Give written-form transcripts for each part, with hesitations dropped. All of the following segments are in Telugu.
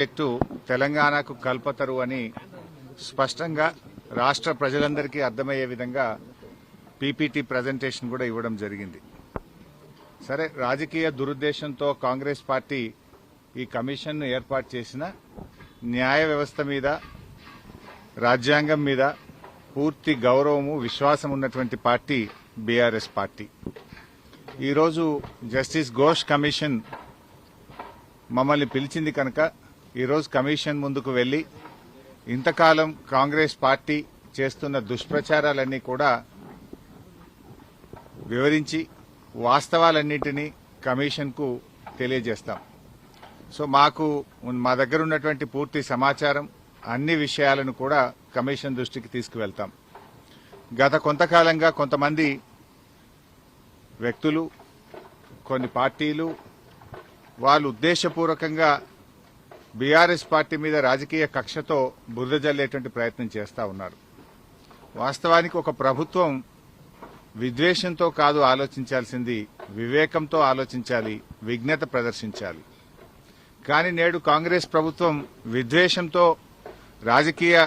ప్రాజెక్టు తెలంగాణకు కల్పతరు అని స్పష్టంగా రాష్ట్ర ప్రజలందరికీ అర్థమయ్యే విధంగా పీపీటీ ప్రజెంటేషన్ కూడా ఇవ్వడం జరిగింది. సరే, రాజకీయ దురుద్దేశంతో కాంగ్రెస్ పార్టీ ఈ కమిషన్ను ఏర్పాటు చేసిన న్యాయ వ్యవస్థ మీద, రాజ్యాంగం మీద పూర్తి గౌరవము, విశ్వాసం ఉన్నటువంటి పార్టీ బీఆర్ఎస్ పార్టీ. ఈరోజు జస్టిస్ ఘోష్ కమిషన్ మమ్మల్ని పిలిచింది కనుక ఈరోజు కమిషన్ ముందుకు వెళ్లి ఇంతకాలం కాంగ్రెస్ పార్టీ చేస్తున్న దుష్ప్రచారాలన్నీ కూడా వివరించి వాస్తవాలన్నింటినీ కమిషన్కు తెలియజేస్తాం. సో మా దగ్గర ఉన్నటువంటి పూర్తి సమాచారం, అన్ని విషయాలను కూడా కమిషన్ దృష్టికి తీసుకువెళ్తాం. గత కొంతకాలంగా కొంతమంది వ్యక్తులు, కొన్ని పార్టీలు వాళ్ళు ఉద్దేశపూర్వకంగా బీఆర్ఎస్ పార్టీ మీద రాజకీయ కక్షతో బురద జల్లేటువంటి ప్రయత్నం చేస్తూ ఉన్నారు. వాస్తవానికి ఒక ప్రభుత్వం విద్వేషంతో కాదు ఆలోచించాల్సింది, వివేకంతో ఆలోచించాలి, విజ్ఞత ప్రదర్శించాలి. కానీ నేడు కాంగ్రెస్ ప్రభుత్వం విద్వేషంతో, రాజకీయ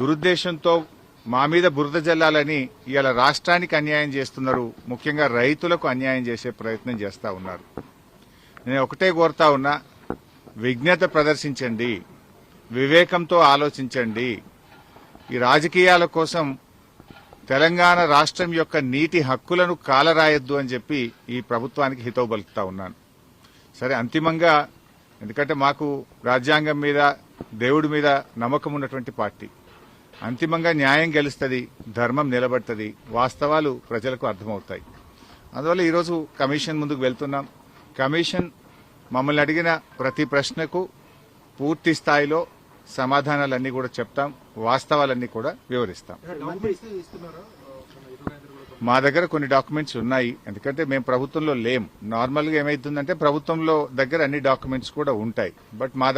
దురుద్దేశంతో మా మీద బురద జల్లాలని ఇవాళ రాష్ట్రానికి అన్యాయం చేస్తున్నారు. ముఖ్యంగా రైతులకు అన్యాయం చేసే ప్రయత్నం చేస్తా ఉన్నారు. నేను ఒకటే కోరుతా ఉన్నా, విజ్ఞత ప్రదర్శించండి, వివేకంతో ఆలోచించండి. ఈ రాజకీయాల కోసం తెలంగాణ రాష్ట్రం యొక్క నీటి హక్కులను కాలరాయొద్దు అని చెప్పి ఈ ప్రభుత్వానికి హితవు పలుకుతా ఉన్నాను. సరే, అంతిమంగా ఎందుకంటే మాకు రాజ్యాంగం మీద, దేవుడి మీద నమ్మకం ఉన్నటువంటి పార్టీ, అంతిమంగా న్యాయం గెలుస్తుంది, ధర్మం నిలబడుతుంది, వాస్తవాలు ప్రజలకు అర్థమవుతాయి. అందువల్ల ఈరోజు కమిషన్ ముందుకు వెళ్తున్నాం. కమిషన్ మమ్మల్ని అడిగిన ప్రతి ప్రశ్నకు పూర్తి స్థాయిలో సమాధానాలన్నీ కూడా చెప్తాం, వాస్తవాలన్నీ కూడా వివరిస్తాం. మా దగ్గర కొన్ని డాక్యుమెంట్స్ ఉన్నాయి, ఎందుకంటే మేము ప్రభుత్వంలో లేం. నార్మల్గా ఏమైతుందంటే ప్రభుత్వంలో దగ్గర అన్ని డాక్యుమెంట్స్ కూడా ఉంటాయి, బట్ మా